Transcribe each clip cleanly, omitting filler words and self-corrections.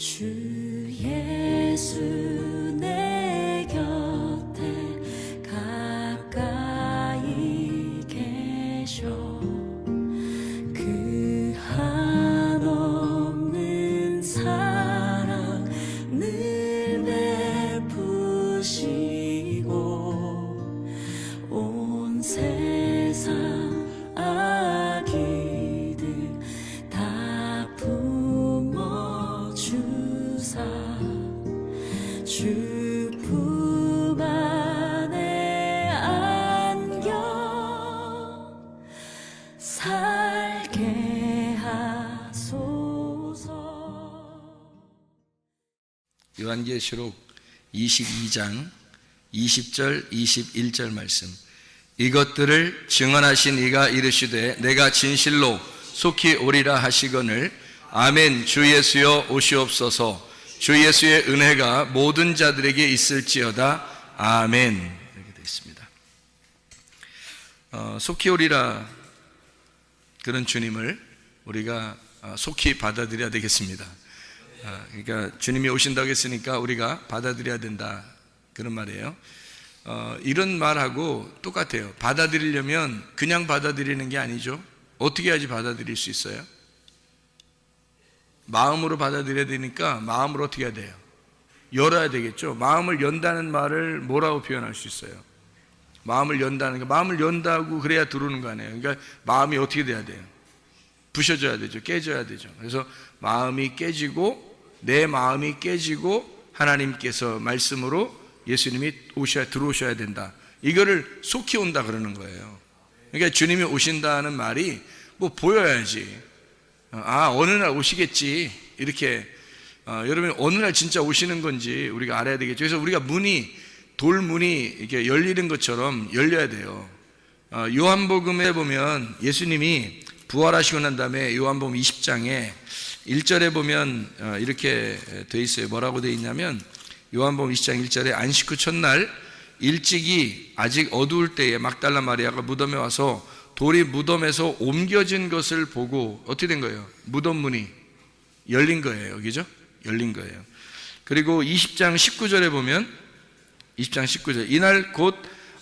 주 예수 내 곁에 가까이 계셔 그 한없는 사랑 늘 베푸시고 온 세상 악이들 다 품어주사 주 품 안에 안겨 살게 하소서. 요한계시록 22장 20절 21절 말씀. 이것들을 증언하신 이가 이르시되 내가 진실로 속히 오리라 하시거늘 아멘. 주 예수여 오시옵소서. 주 예수의 은혜가 모든 자들에게 있을지어다. 아멘. 이렇게 되어 있습니다. 속히 오리라, 그런 주님을 우리가 속히 받아들여야 되겠습니다. 그러니까 주님이 오신다고 했으니까 우리가 받아들여야 된다, 그런 말이에요. 이런 말하고 똑같아요. 받아들이려면 그냥 받아들이는 게 아니죠. 어떻게 해야지 받아들일 수 있어요? 마음으로 받아들여야 되니까 마음을 어떻게 해야 돼요? 열어야 되겠죠. 마음을 연다는 말을 뭐라고 표현할 수 있어요? 마음을 연다는 거, 마음을 연다고 그래야 들어오는 거 아니에요. 그러니까 마음이 어떻게 돼야 돼요? 부셔져야 되죠. 깨져야 되죠. 그래서 마음이 깨지고, 내 마음이 깨지고 하나님께서 말씀으로 예수님이 들어오셔야 된다. 이거를 속히 온다 그러는 거예요. 그러니까 주님이 오신다는 말이 뭐 보여야지. 어느 날 오시겠지, 이렇게 여러분이 어느 날 진짜 오시는 건지 우리가 알아야 되겠죠. 그래서 우리가 돌문이 이렇게 열리는 것처럼 열려야 돼요. 요한복음에 보면 예수님이 부활하시고 난 다음에 요한복음 20장에 1절에 보면 이렇게 돼 있어요. 뭐라고 돼 있냐면 요한복음 20장 1절에 안식 후 첫날 일찍이 아직 어두울 때에 막달라 마리아가 무덤에 와서 돌이 무덤에서 옮겨진 것을 보고 어떻게 된 거예요? 무덤 문이 열린 거예요. 그죠? 열린 거예요. 그리고 20장 19절에 보면 20장 19절 이날 곧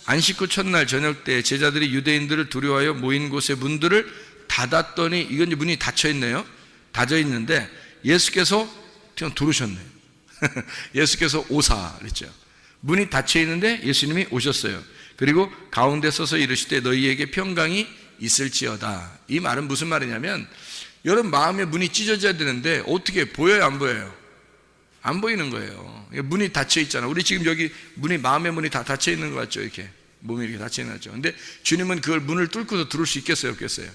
안식 후 첫날 저녁 때 제자들이 유대인들을 두려워하여 모인 곳의 문들을 닫았더니, 이건 이제 문이 닫혀 있네요. 닫혀 있는데 예수께서 그냥 들어오셨네요. 예수께서 오사 그랬죠. 문이 닫혀 있는데 예수님이 오셨어요. 그리고 가운데 서서 이르시되 너희에게 평강이 있을지어다. 이 말은 무슨 말이냐면, 여러분 마음의 문이 찢어져야 되는데 어떻게 보여요? 안 보여요? 안 보이는 거예요. 문이 닫혀 있잖아. 우리 지금 여기 마음의 문이 다 닫혀 있는 것 같죠? 이렇게 몸이 이렇게 닫혀 있는 것 같죠? 근데 주님은 그걸 문을 뚫고서 들어올 수 있겠어요? 없겠어요?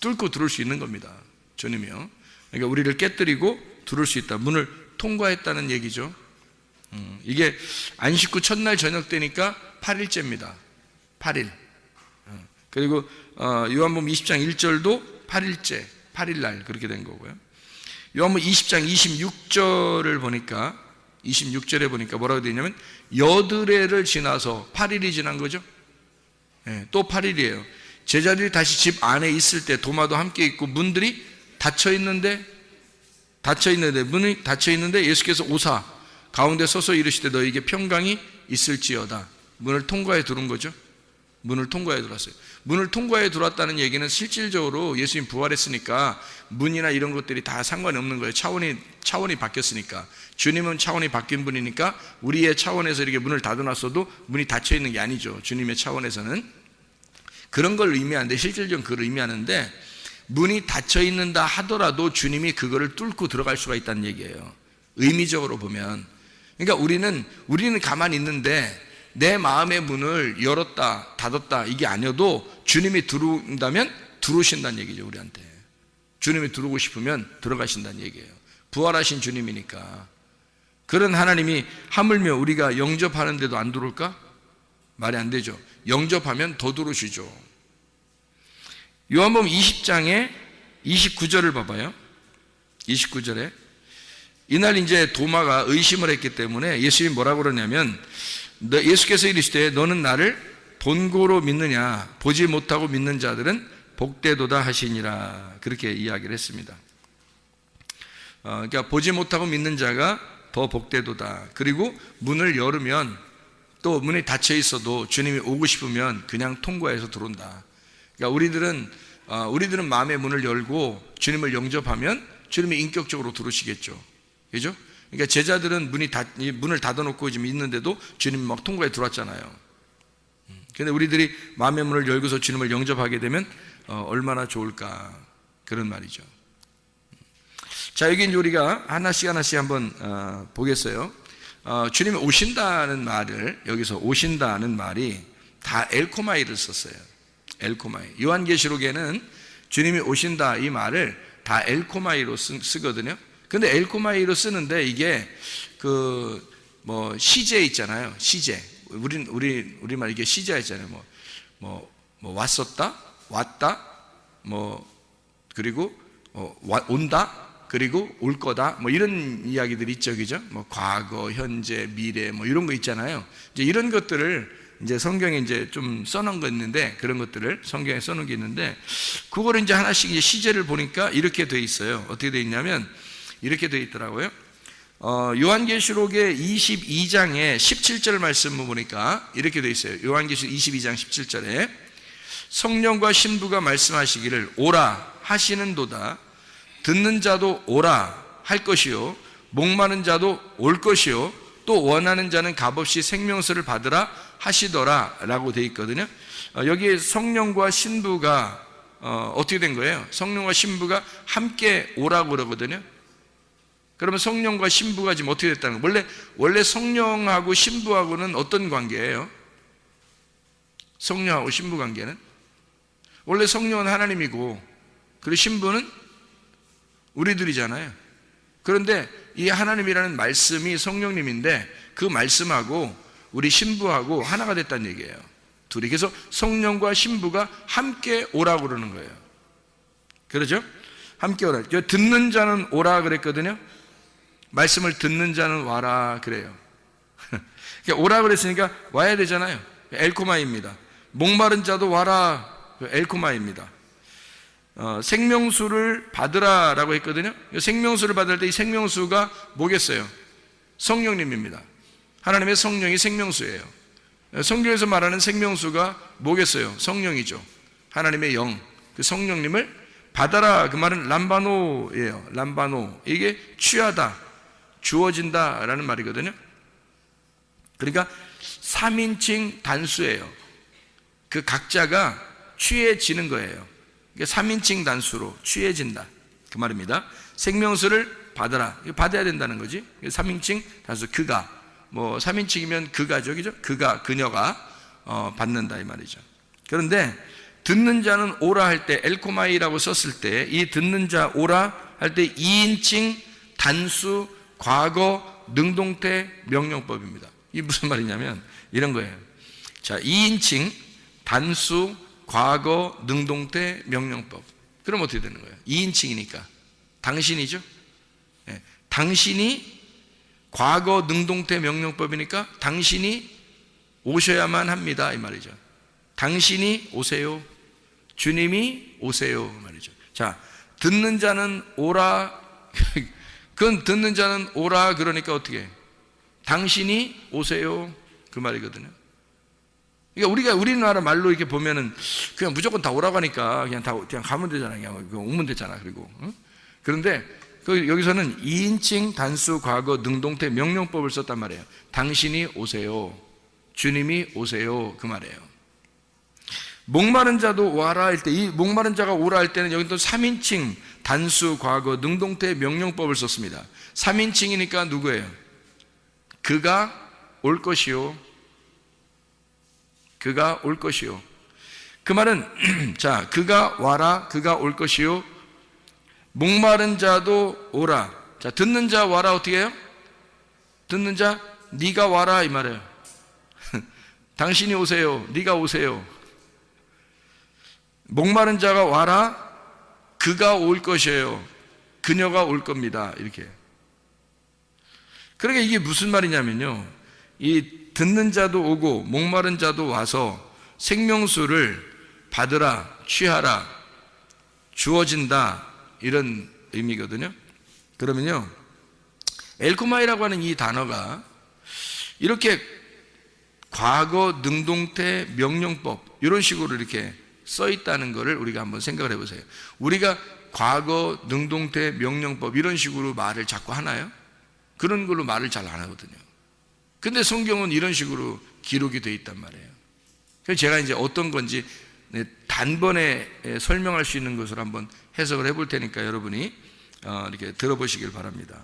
뚫고 들어올 수 있는 겁니다. 주님이요. 그러니까 우리를 깨뜨리고 들어올 수 있다. 문을 통과했다는 얘기죠. 이게 안식 후 첫날 저녁 때니까 8일째입니다. 8일. 그리고 요한복음 20장 1절도 8일째, 8일날 그렇게 된 거고요. 요한복음 20장 26절을 보니까 26절에 보니까 뭐라고 되어 있냐면 여드레를 지나서 8일이 지난 거죠. 또 8일이에요. 제자들이 다시 집 안에 있을 때 도마도 함께 있고 문들이 문이 닫혀 있는데 예수께서 오사 가운데 서서 이르시되 너희에게 평강이 있을지어다. 문을 통과해 들어온 거죠. 문을 통과해 들어왔어요. 문을 통과해 들어왔다는 얘기는 실질적으로 예수님 부활했으니까 문이나 이런 것들이 다 상관이 없는 거예요. 차원이 바뀌었으니까. 주님은 차원이 바뀐 분이니까 우리의 차원에서 이렇게 문을 닫아놨어도 문이 닫혀 있는 게 아니죠. 주님의 차원에서는 그런 걸 의미하는데, 실질적으로 그걸 의미하는데, 문이 닫혀 있는다 하더라도 주님이 그거를 뚫고 들어갈 수가 있다는 얘기예요. 의미적으로 보면. 그러니까 우리는 가만히 있는데 내 마음의 문을 열었다 닫았다 이게 아니어도 주님이 들어온다면 들어오신다는 얘기죠. 우리한테 주님이 들어오고 싶으면 들어가신다는 얘기예요. 부활하신 주님이니까. 그런 하나님이 하물며 우리가 영접하는데도 안 들어올까? 말이 안 되죠. 영접하면 더 들어오시죠. 요한복음 20장에 29절을 봐봐요. 29절에 이날 이제 도마가 의심을 했기 때문에 예수님이 뭐라고 그러냐면, 예수께서 이르시되 너는 나를 본고로 믿느냐? 보지 못하고 믿는 자들은 복되도다 하시니라. 그렇게 이야기를 했습니다. 그러니까 보지 못하고 믿는 자가 더 복되도다. 그리고 문을 열으면 또 문이 닫혀 있어도 주님이 오고 싶으면 그냥 통과해서 들어온다. 그러니까 우리들은 마음의 문을 열고 주님을 영접하면 주님이 인격적으로 들어오시겠죠. 그죠? 그러니까 제자들은 문을 닫아놓고 지금 있는데도 주님이 막 통과해 들어왔잖아요. 근데 우리들이 마음의 문을 열고서 주님을 영접하게 되면 얼마나 좋을까, 그런 말이죠. 자, 여기 이제 우리가 하나씩 한번 보겠어요. 주님이 오신다는 말을, 여기서 오신다는 말이 다 엘코마이를 썼어요. 엘코마이. 요한계시록에는 주님이 오신다 이 말을 다 엘코마이로 쓰거든요. 근데 엘코마이로 쓰는데 이게 시제 있잖아요. 시제. 우리말 이게 시제가 있잖아요. 왔었다, 왔다, 그리고 온다, 그리고 올 거다, 이런 이야기들이 있죠, 그죠? 과거, 현재, 미래, 이런 거 있잖아요. 이제 이런 것들을 이제 성경에 이제 좀 써놓은 거 있는데, 그런 것들을 성경에 써놓은 게 있는데, 그거를 이제 하나씩 이제 시제를 보니까 이렇게 돼 있어요. 어떻게 돼 있냐면, 이렇게 돼 있더라고요. 요한계시록의 22장의 17절 말씀을 보니까 이렇게 돼 있어요. 요한계시록 22장 17절에 성령과 신부가 말씀하시기를 오라 하시는도다. 듣는 자도 오라 할 것이요, 목마른 자도 올 것이요, 또 원하는 자는 값없이 생명수를 받으라 하시더라 라고 돼 있거든요. 여기에 성령과 신부가 어떻게 된 거예요? 성령과 신부가 함께 오라고 그러거든요. 그러면 성령과 신부가 지금 어떻게 됐다는 거예요? 원래 성령하고 신부하고는 어떤 관계예요? 성령하고 신부 관계는? 원래 성령은 하나님이고, 그리고 신부는 우리들이잖아요. 그런데 이 하나님이라는 말씀이 성령님인데 그 말씀하고 우리 신부하고 하나가 됐다는 얘기예요. 둘이. 그래서 성령과 신부가 함께 오라고 그러는 거예요. 그러죠? 함께 오라. 듣는 자는 오라 그랬거든요. 말씀을 듣는 자는 와라 그래요. 그러니까 오라 그랬으니까 와야 되잖아요. 엘코마입니다. 목마른 자도 와라, 엘코마입니다. 생명수를 받으라 라고 했거든요. 생명수를 받을 때 이 생명수가 뭐겠어요? 성령님입니다. 하나님의 성령이 생명수예요. 성경에서 말하는 생명수가 뭐겠어요? 성령이죠. 하나님의 영, 그 성령님을 받아라, 그 말은 람바노예요. 람바노. 이게 취하다, 주어진다 라는 말이거든요. 그러니까 3인칭 단수예요. 그 각자가 취해지는 거예요. 3인칭 단수로 취해진다, 그 말입니다. 생명수를 받아라, 이거 받아야 된다는 거지. 3인칭 단수, 그가, 3인칭이면 그가죠, 그죠? 그가, 그녀가 받는다 이 말이죠. 그런데 듣는 자는 오라 할 때, 엘코마이라고 썼을 때, 이 듣는 자 오라 할 때 2인칭 단수 과거 능동태 명령법입니다. 이게 무슨 말이냐면 이런 거예요. 자, 2인칭 단수 과거 능동태 명령법. 그럼 어떻게 되는 거예요? 2인칭이니까 당신이죠. 네. 당신이 과거 능동태 명령법이니까 당신이 오셔야만 합니다 이 말이죠. 당신이 오세요, 주님이 오세요 말이죠. 자, 듣는 자는 오라. 그건 듣는 자는 오라 그러니까 어떻게? 당신이 오세요 그 말이거든요. 그러니까 우리나라 말로 이렇게 보면은 그냥 무조건 다 오라고 하니까 그냥 가면 되잖아요. 그냥 오면 되잖아. 그리고 그런데 여기서는 2인칭 단수 과거 능동태 명령법을 썼단 말이에요. 당신이 오세요, 주님이 오세요 그 말이에요. 목마른 자도 와라 할 때, 이 목마른 자가 오라 할 때는 여기 또 3인칭 단수 과거 능동태 명령법을 썼습니다. 3인칭이니까 누구예요? 그가 올 것이요, 그가 올 것이요. 그 말은 자, 그가 와라, 그가 올 것이요, 목마른 자도 오라. 자, 듣는 자 와라 어떻게 해요? 듣는 자 네가 와라 이 말이에요. 당신이 오세요, 네가 오세요. 목마른 자가 와라, 그가 올 것이에요, 그녀가 올 겁니다 이렇게. 그러니까 이게 무슨 말이냐면요, 이 듣는 자도 오고 목마른 자도 와서 생명수를 받으라, 취하라, 주어진다 이런 의미거든요. 그러면요, 엘코마이라고 하는 이 단어가 이렇게 과거 능동태 명령법 이런 식으로 이렇게 써 있다는 것을 우리가 한번 생각을 해보세요. 우리가 과거 능동태 명령법 이런 식으로 말을 자꾸 하나요? 그런 걸로 말을 잘 안 하거든요. 근데 성경은 이런 식으로 기록이 되어 있단 말이에요. 그래서 제가 이제 어떤 건지 단번에 설명할 수 있는 것으로 한번 해석을 해볼 테니까 여러분이 이렇게 들어보시길 바랍니다.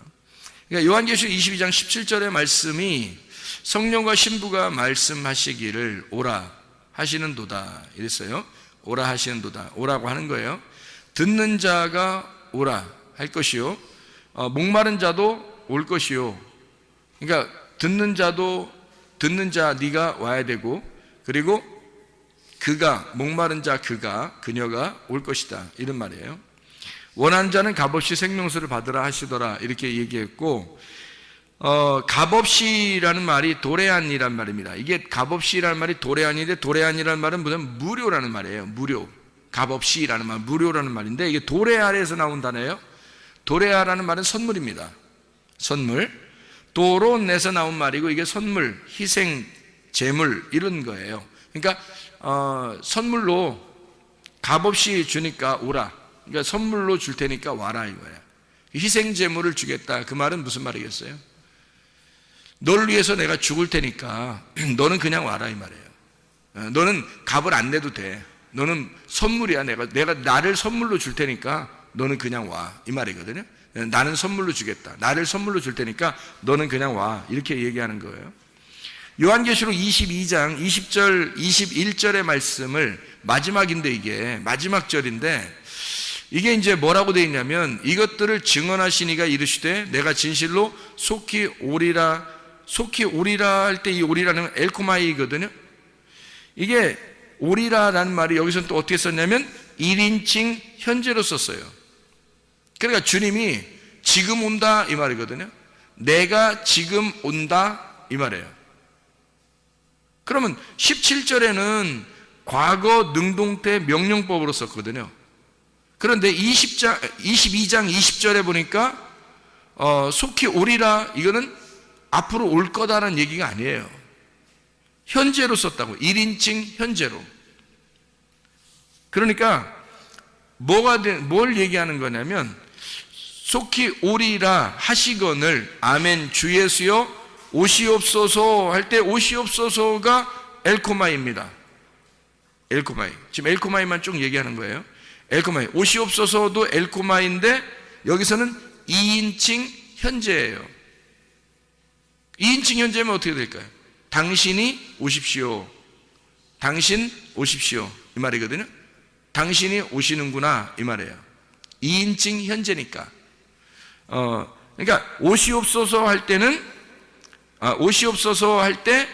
그러니까 요한계시록 22장 17절의 말씀이 성령과 신부가 말씀하시기를 오라 하시는도다 이랬어요. 오라 하시는도다. 오라고 하는 거예요. 듣는 자가 오라 할 것이요, 목마른 자도 올 것이요. 그러니까 듣는 자 네가 와야 되고, 그리고 그가 목마른 자 그녀가 올 것이다 이런 말이에요. 원하는 자는 값없이 생명수를 받으라 하시더라 이렇게 얘기했고, 값없이라는 말이 도레안이란 말입니다. 이게 값없이라는 말이 도레안인데, 도레안이라는 말은 무슨 무료라는 말이에요. 무료. 값없이라는 말, 무료라는 말인데, 이게 도레아에서 나온 단어예요. 도레아라는 말은 선물입니다. 선물. 도론에서 나온 말이고, 이게 선물, 희생, 제물 이런 거예요. 그러니까 선물로 값없이 주니까 오라. 그러니까 선물로 줄 테니까 와라 이거예요. 희생 제물을 주겠다. 그 말은 무슨 말이겠어요? 널 위해서 내가 죽을 테니까 너는 그냥 와라 이 말이에요. 너는 값을 안 내도 돼. 너는 선물이야. 내가 나를 선물로 줄 테니까 너는 그냥 와 이 말이거든요. 나는 선물로 주겠다. 나를 선물로 줄 테니까 너는 그냥 와 이렇게 얘기하는 거예요. 요한계시록 22장 20절 21절의 말씀을 마지막인데, 이게 마지막 절인데, 이게 이제 뭐라고 되어 있냐면, 이것들을 증언하신 이가 이르시되 내가 진실로 속히 오리라. 속히 오리라 할 때 이 오리라는 엘코마이거든요. 이게 오리라라는 말이 여기서는 또 어떻게 썼냐면 1인칭 현재로 썼어요. 그러니까 주님이 지금 온다 이 말이거든요. 내가 지금 온다 이 말이에요. 그러면 17절에는 과거 능동태 명령법으로 썼거든요. 그런데 22장 20절에 보니까 속히 오리라, 이거는 앞으로 올 거다라는 얘기가 아니에요. 현재로 썼다고. 1인칭 현재로. 그러니까 뭘 얘기하는 거냐면, 속히 오리라 하시거늘 아멘 주 예수여 오시옵소서 할 때 오시옵소서가 엘코마이입니다. 엘코마이. 지금 엘코마이만 쭉 얘기하는 거예요. 엘코마이. 오시옵소서도 엘코마이인데 여기서는 2인칭 현재예요. 2인칭 현재면 어떻게 될까요? 당신이 오십시오. 당신 오십시오 이 말이거든요. 당신이 오시는구나 이 말이에요. 2인칭 현재니까. 그러니까 오시옵소서 할 때는 오시옵소서 할 때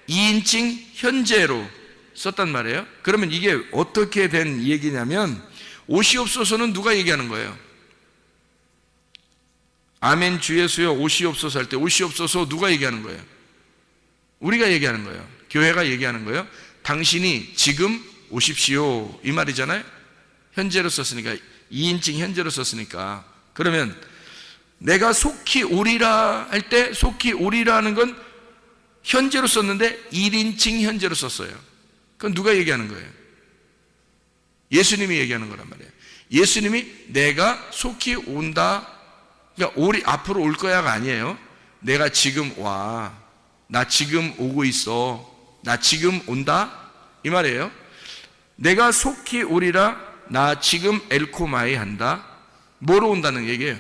2인칭 현재로 썼단 말이에요. 그러면 이게 어떻게 된 얘기냐면, 오시옵소서는 누가 얘기하는 거예요? 아멘 주 예수여 오시옵소서 할 때 오시옵소서 누가 얘기하는 거예요? 우리가 얘기하는 거예요. 교회가 얘기하는 거예요. 당신이 지금 오십시오 이 말이잖아요. 현재로 썼으니까, 2인칭 현재로 썼으니까. 그러면 내가 속히 오리라 할 때 속히 오리라는 건 현재로 썼는데 1인칭 현재로 썼어요. 그건 누가 얘기하는 거예요? 예수님이 얘기하는 거란 말이에요. 예수님이 내가 속히 온다, 그러니까 앞으로 올 거야가 아니에요. 내가 지금 와, 나 지금 오고 있어, 나 지금 온다 이 말이에요. 내가 속히 오리라, 나 지금 엘코마이 한다. 뭐로 온다는 얘기예요?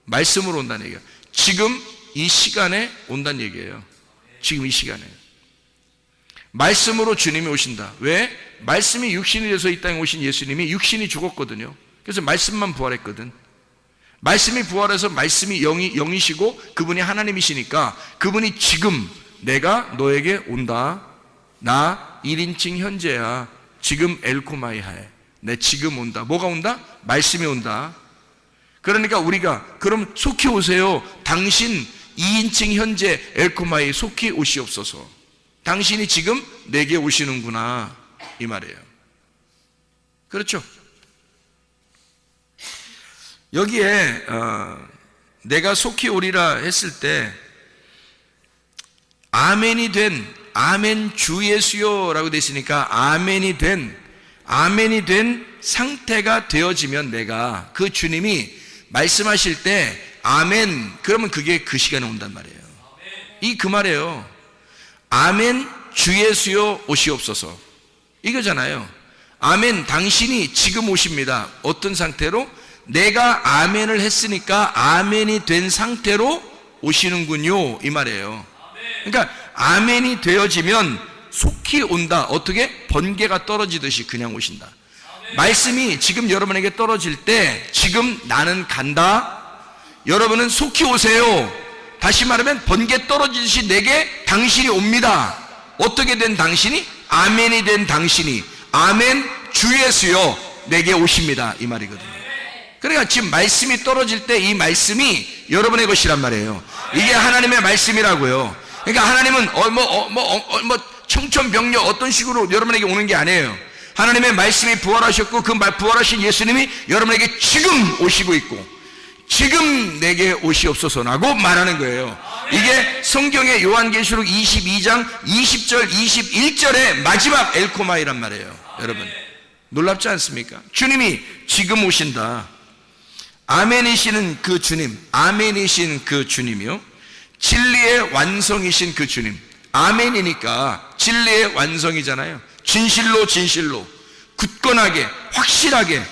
말씀으로 온다는 얘기예요. 지금 이 시간에 온다는 얘기예요. 지금 이 시간에 말씀으로 주님이 오신다. 왜? 말씀이 육신이 돼서 이 땅에 오신 예수님이 육신이 죽었거든요. 그래서 말씀만 부활했거든. 말씀이 부활해서 말씀이 영이시고 그분이 하나님이시니까, 그분이 지금 내가 너에게 온다. 나 1인칭 현재야. 지금 엘코마이하에 내 지금 온다. 뭐가 온다? 말씀이 온다. 그러니까 우리가 그럼 속히 오세요. 당신 2인칭 현재 엘코마이 속히 오시옵소서. 당신이 지금 내게 오시는구나 이 말이에요. 그렇죠? 여기에 내가 속히 오리라 했을 때 아멘이 된, 아멘 주 예수요라고 되어 있으니까 아멘이 된 상태가 되어지면, 내가 그 주님이 말씀하실 때 아멘, 그러면 그게 그 시간에 온단 말이에요. 이 그 말이에요. 아멘 주 예수요 오시옵소서, 이거잖아요. 아멘 당신이 지금 오십니다. 어떤 상태로? 내가 아멘을 했으니까 아멘이 된 상태로 오시는군요, 이 말이에요. 그러니까 아멘이 되어지면 속히 온다. 어떻게? 번개가 떨어지듯이 그냥 오신다. 말씀이 지금 여러분에게 떨어질 때, 지금 나는 간다, 여러분은 속히 오세요. 다시 말하면 번개 떨어지듯이 내게 당신이 옵니다. 어떻게 된 당신이? 아멘이 된 당신이, 아멘 주 예수여 내게 오십니다, 이 말이거든요. 그러니까 지금 말씀이 떨어질 때 이 말씀이 여러분의 것이란 말이에요. 이게 하나님의 말씀이라고요. 그러니까 하나님은 청천벽력 어떤 식으로 여러분에게 오는 게 아니에요. 하나님의 말씀이 부활하셨고, 그 부활하신 예수님이 여러분에게 지금 오시고 있고, 지금 내게 오시옵소서라고 말하는 거예요. 이게 성경의 요한계시록 22장 20절 21절의 마지막 엘코마이란 말이에요. 여러분 놀랍지 않습니까? 주님이 지금 오신다. 아멘이시는 그 주님, 아멘이신 그 주님이요, 진리의 완성이신 그 주님. 아멘이니까 진리의 완성이잖아요. 진실로 굳건하게 확실하게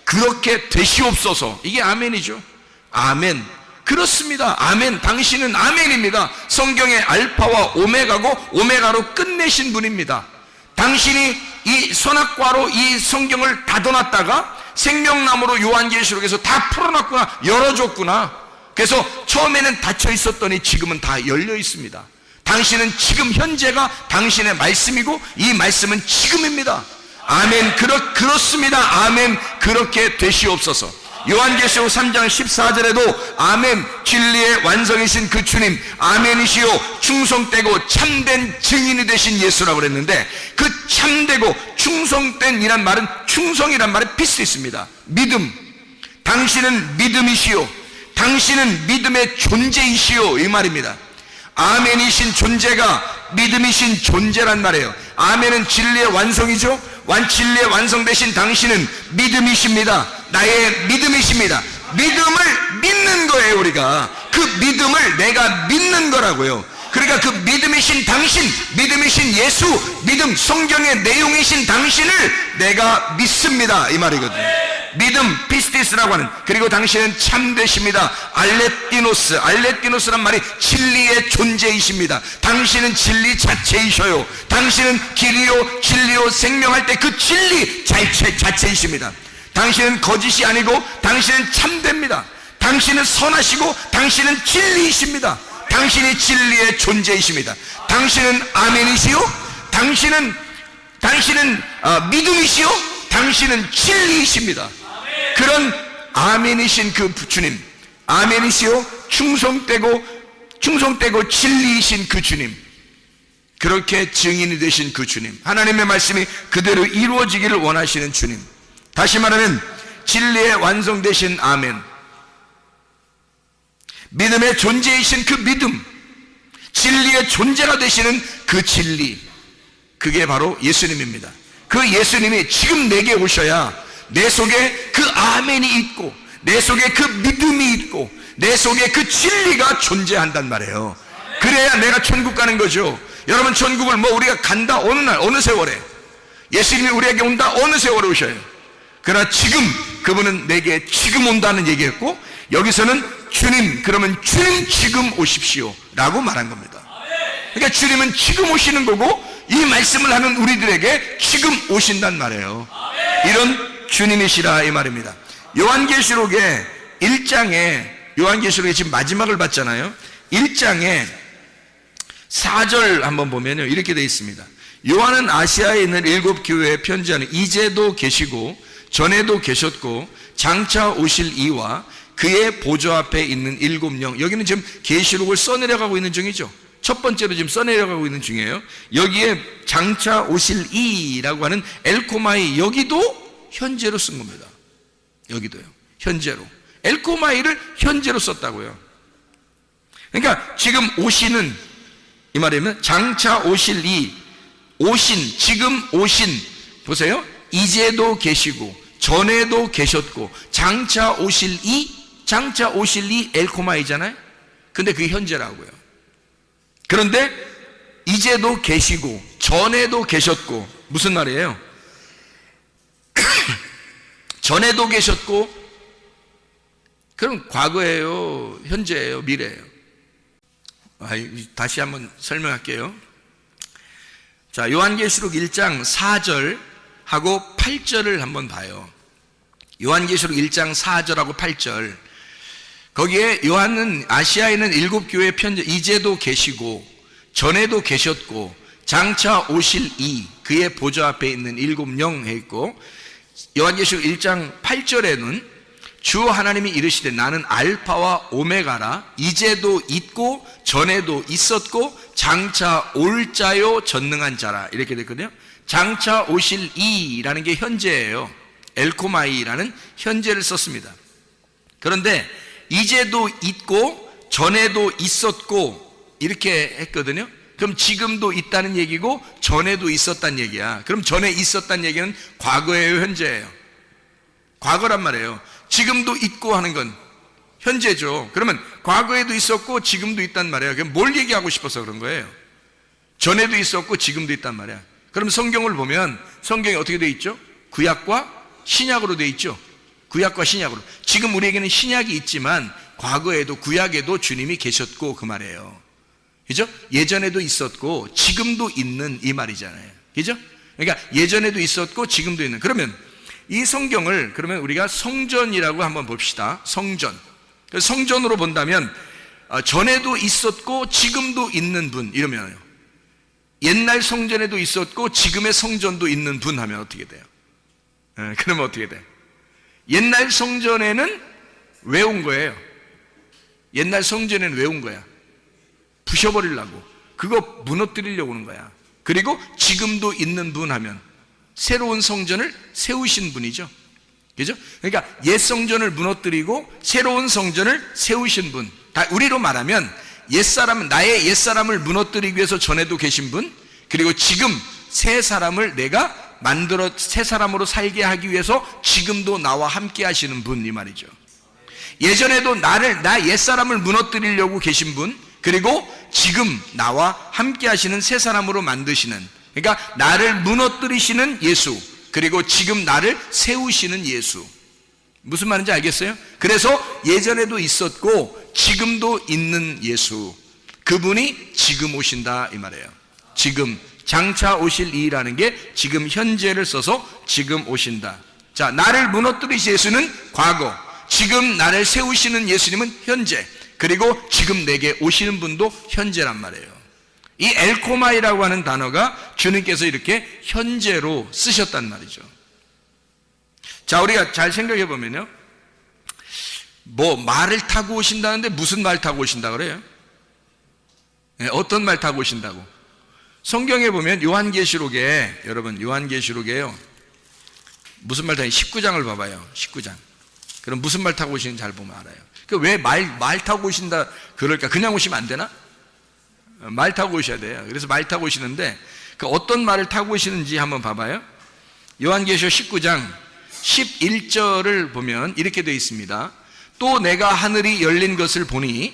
그렇게 되시옵소서, 이게 아멘이죠. 아멘. 그렇습니다. 아멘. 당신은 아멘입니다. 성경의 알파와 오메가고 오메가로 끝내신 분입니다. 당신이 이 선악과로 이 성경을 닫아놨다가 생명나무로 요한계시록에서 다 풀어놨구나, 열어줬구나. 그래서 처음에는 닫혀 있었더니 지금은 다 열려 있습니다. 당신은 지금 현재가 당신의 말씀이고, 이 말씀은 지금입니다. 아멘. 그렇습니다. 아멘. 그렇게 되시옵소서. 요한계시록 3장 14절에도 아멘, 진리의 완성이신 그 주님, 아멘이시요 충성되고 참된 증인이 되신 예수라고 그랬는데, 그 참되고 충성된 이란 말은, 충성이란 말에 필수 있습니다. 믿음. 당신은 믿음이시요, 당신은 믿음의 존재이시요, 이 말입니다. 아멘이신 존재가 믿음이신 존재란 말이에요. 아멘은 진리의 완성이죠. 진리의 완성되신 당신은 믿음이십니다. 나의 믿음이십니다. 믿음을 믿는 거예요. 우리가 그 믿음을 내가 믿는 거라고요. 그러니까 그 믿음이신 당신, 믿음이신 예수, 믿음, 성경의 내용이신 당신을 내가 믿습니다, 이 말이거든요. 믿음, 피스티스라고 하는, 그리고 당신은 참되십니다. 알레띠노스란 말이 진리의 존재이십니다. 당신은 진리 자체이셔요. 당신은 길이요 진리요 생명할 때 그 진리 자체이십니다. 당신은 거짓이 아니고 당신은 참됩니다. 당신은 선하시고 당신은 진리이십니다. 당신이 진리의 존재이십니다. 당신은 아멘이시요, 당신은 믿음이시요, 당신은 진리이십니다. 그런 아멘이신 그 주님, 아멘이시요 충성되고 진리이신 그 주님, 그렇게 증인이 되신 그 주님, 하나님의 말씀이 그대로 이루어지기를 원하시는 주님, 다시 말하면 진리의 완성되신 아멘, 믿음의 존재이신 그 믿음, 진리의 존재가 되시는 그 진리, 그게 바로 예수님입니다. 그 예수님이 지금 내게 오셔야 내 속에 그 아멘이 있고, 내 속에 그 믿음이 있고, 내 속에 그 진리가 존재한단 말이에요. 그래야 내가 천국 가는 거죠. 여러분, 천국을 우리가 간다, 어느 날 어느 세월에 예수님이 우리에게 온다, 어느 세월에 오셔요. 그러나 지금 그분은 내게 지금 온다는 얘기했고, 여기서는 주님, 그러면 주님 지금 오십시오 라고 말한 겁니다. 그러니까 주님은 지금 오시는 거고, 이 말씀을 하는 우리들에게 지금 오신단 말이에요. 이런 주님이시라, 이 말입니다. 요한계시록의 1장에, 요한계시록의 지금 마지막을 봤잖아요. 1장에 4절 한번 보면요, 이렇게 되어 있습니다. 요한은 아시아에 있는 7 교회에 편지하는, 이제도 계시고 전에도 계셨고 장차 오실 이와 그의 보좌 앞에 있는 7영, 여기는 지금 계시록을 써내려가고 있는 중이죠. 첫 번째로 지금 써내려가고 있는 중이에요. 여기에 장차 오실 이라고 하는 엘코마이, 여기도 현재로 쓴 겁니다. 여기도요, 현재로. 엘코마이를 현재로 썼다고요. 그러니까 지금 오시는, 이 말이면 장차 오실 이 오신, 지금 오신, 보세요. 이제도 계시고 전에도 계셨고 장차 오실 이 엘코마이잖아요. 근데 그게 현재라고요. 그런데 이제도 계시고 전에도 계셨고, 무슨 말이에요? 전에도 계셨고, 그럼 과거예요, 현재예요, 미래예요? 다시 한번 설명할게요. 자, 요한계시록 1장 4절하고 8절을 한번 봐요. 요한계시록 1장 4절하고 8절. 거기에 요한은 아시아에 있는 7교회 편지, 이제도 계시고 전에도 계셨고 장차 오실 그의 보좌 앞에 있는 7영 해 있고, 요한계시록 1장 8절에는 주 하나님이 이르시되 나는 알파와 오메가라, 이제도 있고 전에도 있었고 장차 올 자요 전능한 자라, 이렇게 됐거든요. 장차 오실 이라는 게 현재예요. 엘코마이라는 현재를 썼습니다. 그런데 이제도 있고 전에도 있었고 이렇게 했거든요. 그럼 지금도 있다는 얘기고 전에도 있었다는 얘기야. 그럼 전에 있었다는 얘기는 과거예요, 현재예요? 과거란 말이에요. 지금도 있고 하는 건 현재죠. 그러면 과거에도 있었고 지금도 있단 말이에요. 그럼 뭘 얘기하고 싶어서 그런 거예요? 전에도 있었고 지금도 있단 말이야. 그럼 성경을 보면 성경이 어떻게 되어 있죠? 구약과 신약으로 되어 있죠. 구약과 신약으로. 지금 우리에게는 신약이 있지만 과거에도 구약에도 주님이 계셨고, 그 말이에요. 그죠? 예전에도 있었고 지금도 있는, 이 말이잖아요. 그죠? 그러니까 예전에도 있었고 지금도 있는. 그러면 이 성경을 그러면 우리가 성전이라고 한번 봅시다. 성전. 성전으로 본다면 전에도 있었고 지금도 있는 분, 이러면요. 옛날 성전에도 있었고 지금의 성전도 있는 분 하면 어떻게 돼요? 그러면 어떻게 돼? 옛날 성전에는 왜 온 거예요? 옛날 성전에는 왜 온 거야? 부셔버리려고, 그거 무너뜨리려고 오는 거야. 그리고 지금도 있는 분 하면 새로운 성전을 세우신 분이죠. 그죠? 그러니까 옛 성전을 무너뜨리고 새로운 성전을 세우신 분. 다 우리로 말하면 옛사람, 나의 옛사람을 무너뜨리기 위해서 전에도 계신 분, 그리고 지금 새 사람을 내가 만들어 새 사람으로 살게 하기 위해서 지금도 나와 함께 하시는 분, 이 말이죠. 예전에도 나 옛사람을 무너뜨리려고 계신 분, 그리고 지금 나와 함께 하시는 새 사람으로 만드시는, 그러니까 나를 무너뜨리시는 예수, 그리고 지금 나를 세우시는 예수. 무슨 말인지 알겠어요? 그래서 예전에도 있었고 지금도 있는 예수, 그분이 지금 오신다, 이 말이에요. 지금 장차 오실 이라는 게 지금 현재를 써서 지금 오신다. 자, 나를 무너뜨리신 예수는 과거, 지금 나를 세우시는 예수님은 현재, 그리고 지금 내게 오시는 분도 현재란 말이에요. 이 엘코마이라고 하는 단어가 주님께서 이렇게 현재로 쓰셨단 말이죠. 자, 우리가 잘 생각해 보면요, 뭐 말을 타고 오신다는데 무슨 말 타고 오신다 그래요? 네, 어떤 말 타고 오신다고? 성경에 보면 요한계시록에, 여러분 요한계시록에요, 무슨 말 타고, 19장을 봐봐요. 19장. 그럼 무슨 말 타고 오시는지 잘 보면 알아요. 왜 말 타고 오신다 그럴까? 그냥 오시면 안 되나? 말 타고 오셔야 돼요. 그래서 말 타고 오시는데 그 어떤 말을 타고 오시는지 한번 봐봐요. 요한계시록 19장 11절을 보면 이렇게 되어 있습니다. 또 내가 하늘이 열린 것을 보니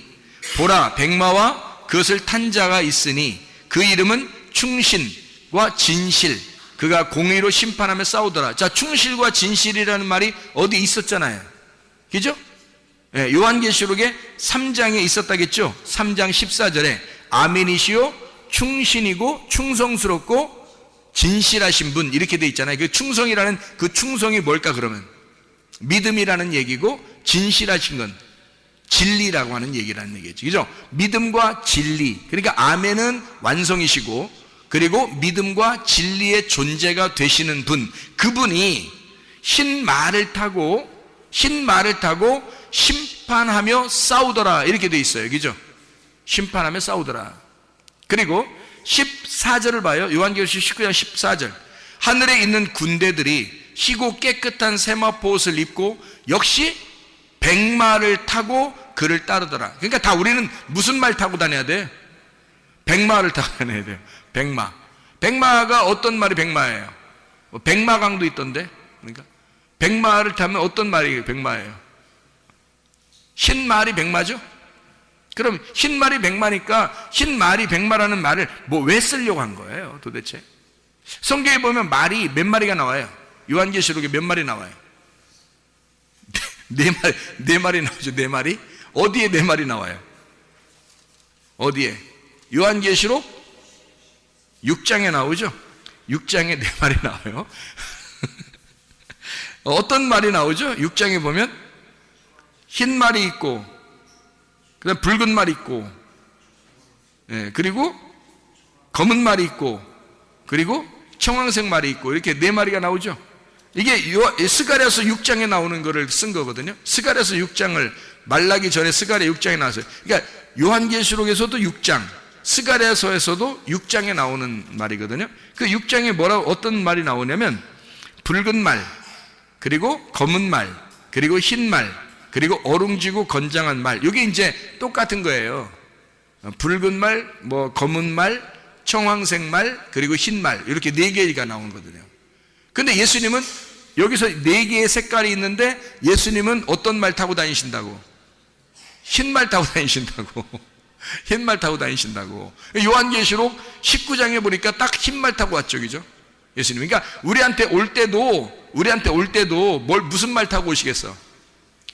보라, 백마와 그것을 탄 자가 있으니 그 이름은 충신과 진실, 그가 공의로 심판하며 싸우더라. 자, 충실과 진실이라는 말이 어디 있었잖아요. 그죠? 네, 요한계시록에 3장에 있었다겠죠. 3장 14절에 아멘이시요 충신이고 충성스럽고 진실하신 분, 이렇게 돼 있잖아요. 그 충성이라는 그 충성이 뭘까? 그러면 믿음이라는 얘기고, 진실하신 건 진리라고 하는 얘기라는 얘기죠. 그죠? 믿음과 진리. 그러니까 아멘은 완성이시고, 그리고 믿음과 진리의 존재가 되시는 분, 그분이 흰 말을 타고 심판하며 싸우더라, 이렇게 돼 있어요. 그죠? 심판하며 싸우더라. 그리고 14절을 봐요. 요한계시록 19장 14절. 하늘에 있는 군대들이 희고 깨끗한 세마포 옷을 입고 역시 백마를 타고 그를 따르더라. 그러니까 다 우리는 무슨 말 타고 다녀야 돼? 백마를 타고 다녀야 돼요. 백마가 어떤 말이 백마예요? 백마강도 있던데. 그러니까 백마를 타면 어떤 말이 백마예요? 흰말이 백마죠? 그럼 흰말이 백마니까 흰말이 백마라는 말을 왜 쓰려고 한 거예요 도대체? 성경에 보면 말이 몇 마리가 나와요? 요한계시록에 몇 마리 나와요? 네 마리 나오죠. 네 마리? 어디에 네 마리 나와요? 어디에? 요한계시록 6장에 나오죠. 6장에 네 마리 나와요. 어떤 말이 나오죠? 6장에 보면 흰 말이 있고, 그다음 붉은 말이 있고, 그리고 검은 말이 있고, 그리고 청황색 말이 있고, 이렇게 네 마리가 나오죠. 이게 스가랴서 6장에 나오는 거를 쓴 거거든요. 스가랴서 6장을 말라기 전에 스가랴 6장에 나왔어요. 그러니까 요한계시록에서도 6장, 스가랴서에서도 6장에 나오는 말이거든요. 그 6장에 어떤 말이 나오냐면 붉은 말, 그리고 검은 말, 그리고 흰 말, 그리고 어룽지고 건장한 말. 이게 이제 똑같은 거예요. 붉은 말, 검은 말, 청황색 말, 그리고 흰 말. 이렇게 네 개가 나온 거거든요. 근데 예수님은 여기서 네 개의 색깔이 있는데 예수님은 어떤 말 타고 다니신다고? 흰 말 타고 다니신다고. 흰 말 타고 다니신다고. 요한계시록 19장에 보니까 딱 흰 말 타고 왔죠, 그죠? 예수님. 그러니까 우리한테 올 때도 무슨 말 타고 오시겠어?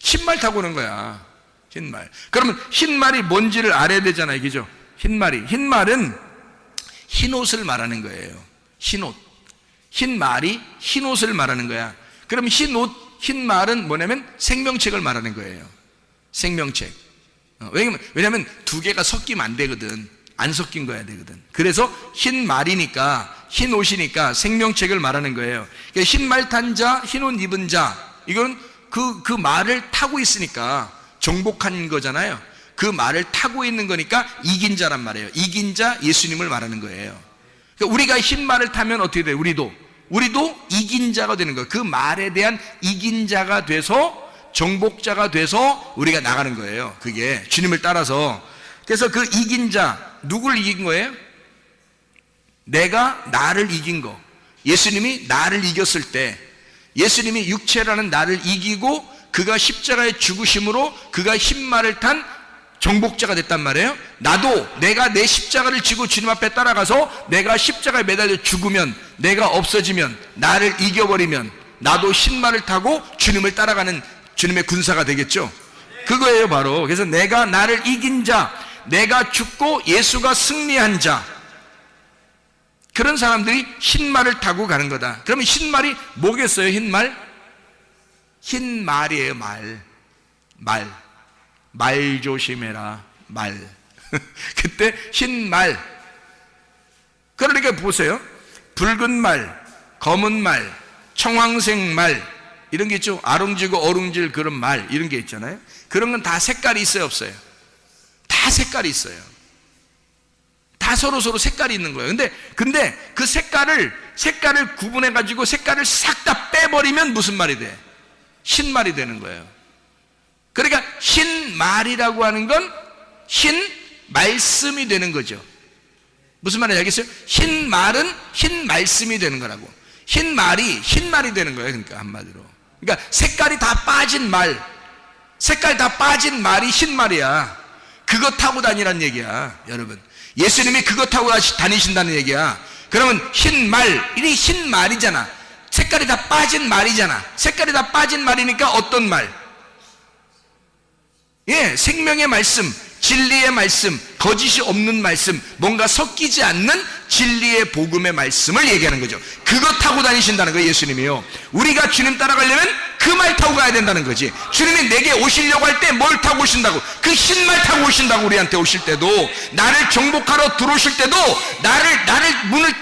흰 말 타고 오는 거야. 흰 말. 그러면 흰 말이 뭔지를 알아야 되잖아요, 그죠? 흰 말은 흰 옷을 말하는 거예요. 흰 옷. 흰 말이 흰 옷을 말하는 거야. 그럼 흰 말은 뭐냐면 생명책을 말하는 거예요. 생명책. 왜냐면 두 개가 섞이면 안 되거든. 안 섞인 거야 되거든. 그래서 흰 말이니까, 흰 옷이니까 생명책을 말하는 거예요. 그러니까 흰 말 탄 자, 흰 옷 입은 자, 이건 그 말을 타고 있으니까 정복한 거잖아요. 그 말을 타고 있는 거니까 이긴 자란 말이에요. 이긴 자 예수님을 말하는 거예요. 그러니까 우리가 흰 말을 타면 어떻게 돼요? 우리도 이긴 자가 되는 거예요. 그 말에 대한 이긴 자가 돼서, 정복자가 돼서 우리가 나가는 거예요. 그게 주님을 따라서. 그래서 그 이긴 자, 누굴 이긴 거예요? 내가 나를 이긴 거. 예수님이 나를 이겼을 때, 예수님이 육체라는 나를 이기고 그가 십자가의 죽으심으로 그가 흰 말을 탄 정복자가 됐단 말이에요. 나도 내가 내 십자가를 지고 주님 앞에 따라가서 내가 십자가에 매달려 죽으면, 내가 없어지면, 나를 이겨버리면 나도 흰 말을 타고 주님을 따라가는 주님의 군사가 되겠죠. 그거예요 바로. 그래서 내가 나를 이긴 자, 내가 죽고 예수가 승리한 자, 그런 사람들이 흰 말을 타고 가는 거다. 그러면 흰 말이 뭐겠어요? 흰 말? 흰 말이에요. 말 조심해라. 말. 그때 흰 말. 그러니까 보세요. 붉은 말, 검은 말, 청황색 말, 이런 게 있죠. 아롱지고 어룽질 그런 말, 이런 게 있잖아요. 그런 건 다 색깔이 있어요, 없어요? 다 색깔이 있어요. 다 서로 색깔이 있는 거예요. 근데 그 색깔을 구분해가지고 색깔을 싹 다 빼버리면 무슨 말이 돼? 흰 말이 되는 거예요. 그러니까 흰 말이라고 하는 건 흰 말씀이 되는 거죠. 무슨 말인지 알겠어요? 흰 말은 흰 말씀이 되는 거라고. 흰 말이 되는 거예요. 그러니까 한마디로. 그러니까 색깔이 다 빠진 말이 흰 말이야. 그거 타고 다니란 얘기야, 여러분. 예수님이 그거 타고 다니신다는 얘기야. 그러면 흰 말이잖아. 색깔이 다 빠진 말이잖아. 색깔이 다 빠진 말이니까 어떤 말? 생명의 말씀, 진리의 말씀, 거짓이 없는 말씀, 뭔가 섞이지 않는 진리의 복음의 말씀을 얘기하는 거죠. 그거 타고 다니신다는 거예요, 예수님이요. 우리가 주님 따라가려면 그 말 타고 가야 된다는 거지. 주님이 내게 오시려고 할 때 뭘 타고 오신다고? 그 흰 말 타고 오신다고. 우리한테 오실 때도, 나를 정복하러 들어오실 때도,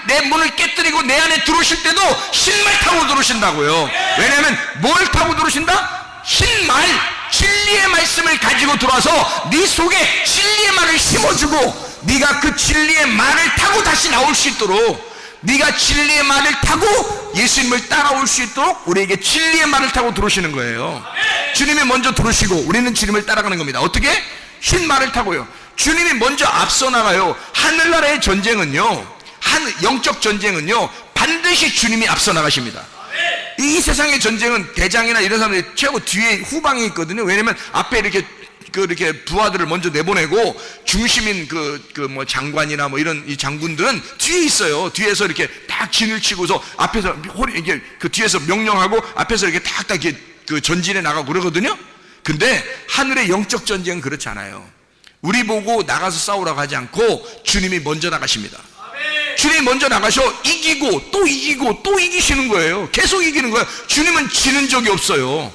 내 문을 깨뜨리고 내 안에 들어오실 때도 흰 말 타고 들어오신다고요. 왜냐하면 뭘 타고 들어오신다? 흰 말, 진리의 말씀을 가지고 들어와서 네 속에 진리의 말을 심어주고, 네가 그 진리의 말을 타고 다시 나올 수 있도록, 네가 진리의 말을 타고 예수님을 따라올 수 있도록 우리에게 진리의 말을 타고 들어오시는 거예요. 주님이 먼저 들어오시고 우리는 주님을 따라가는 겁니다. 어떻게? 흰 말을 타고요. 주님이 먼저 앞서 나가요. 하늘나라의 전쟁은요, 영적 전쟁은요, 반드시 주님이 앞서 나가십니다. 이 세상의 전쟁은 대장이나 이런 사람들이 최고 뒤에 후방에 있거든요. 왜냐면 앞에 이렇게 부하들을 먼저 내보내고 중심인 뭐 장관이나 뭐 이런 이 장군들은 뒤에 있어요. 뒤에서 이렇게 딱 진을 치고서 앞에서 이게 그 뒤에서 명령하고 앞에서 이렇게 딱 이렇게 그 전진해 나가고 그러거든요. 근데 하늘의 영적 전쟁은 그렇지 않아요. 우리 보고 나가서 싸우라고 하지 않고 주님이 먼저 나가십니다. 주님이 먼저 나가셔 이기고 또 이기고 또 이기시는 거예요. 계속 이기는 거예요. 주님은 지는 적이 없어요.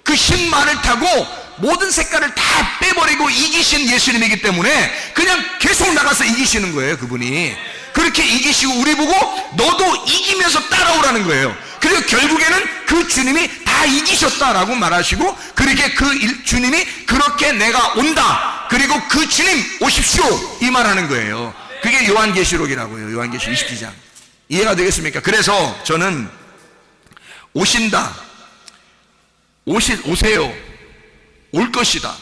그 흰 말을 타고 모든 색깔을 다 빼버리고 이기신 예수님이기 때문에 그냥 계속 나가서 이기시는 거예요. 그분이 그렇게 이기시고 우리 보고 너도 이기면서 따라오라는 거예요. 그리고 결국에는 그 주님이 다 이기셨다라고 말하시고 그렇게 주님이 그렇게 내가 온다, 그리고 그 주님 오십시오, 이 말하는 거예요. 그게 요한계시록이라고요. 요한계시록 20장. 이해가 되겠습니까? 그래서 저는 오신다, 오세요, 올 것이다,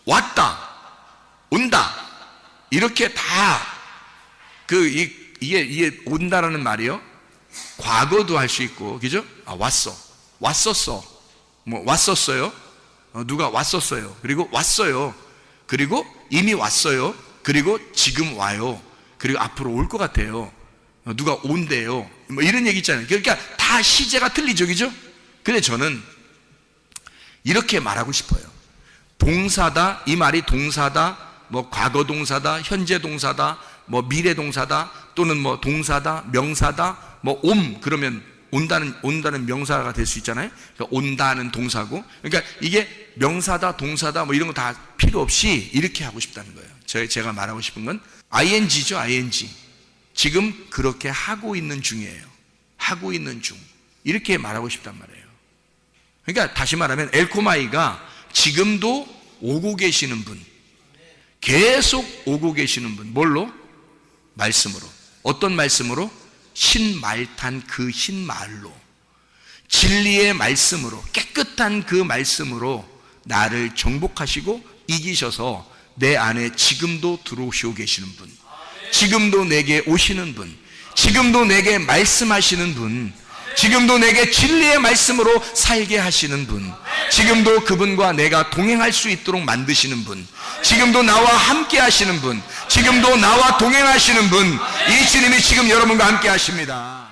왔다, 온다, 이렇게 다 이게 온다라는 말이요, 과거도 할 수 있고, 그죠? 왔었어, 뭐 왔었어요, 누가 왔었어요, 그리고 왔어요, 그리고 이미 왔어요, 그리고 지금 와요, 그리고 앞으로 올 것 같아요, 누가 온대요, 뭐 이런 얘기 있잖아요. 그러니까 다 시제가 틀리죠, 그죠? 근데 저는 이렇게 말하고 싶어요. 동사다, 이 말이 동사다, 뭐 과거 동사다, 현재 동사다, 뭐 미래 동사다, 또는 뭐 동사다, 명사다, 뭐 그러면 온다는 명사가 될 수 있잖아요. 그러니까 온다는 동사고, 그러니까 이게 명사다, 동사다, 뭐 이런 거 다 필요 없이 이렇게 하고 싶다는 거예요. 제가 말하고 싶은 건 ing죠, ing. 지금 그렇게 하고 있는 중이에요. 하고 있는 중. 이렇게 말하고 싶단 말이에요. 그러니까 다시 말하면 엘코마이가 지금도 오고 계시는 분, 계속 오고 계시는 분. 뭘로? 말씀으로. 어떤 말씀으로? 신말탄 그 신말로, 진리의 말씀으로, 깨끗한 그 말씀으로 나를 정복하시고 이기셔서 내 안에 지금도 들어오시고 계시는 분, 지금도 내게 오시는 분, 지금도 내게 말씀하시는 분, 지금도 내게 진리의 말씀으로 살게 하시는 분, 지금도 그분과 내가 동행할 수 있도록 만드시는 분, 지금도 나와 함께 하시는 분, 지금도 나와 동행하시는 분, 이 주님이 지금 여러분과 함께 하십니다.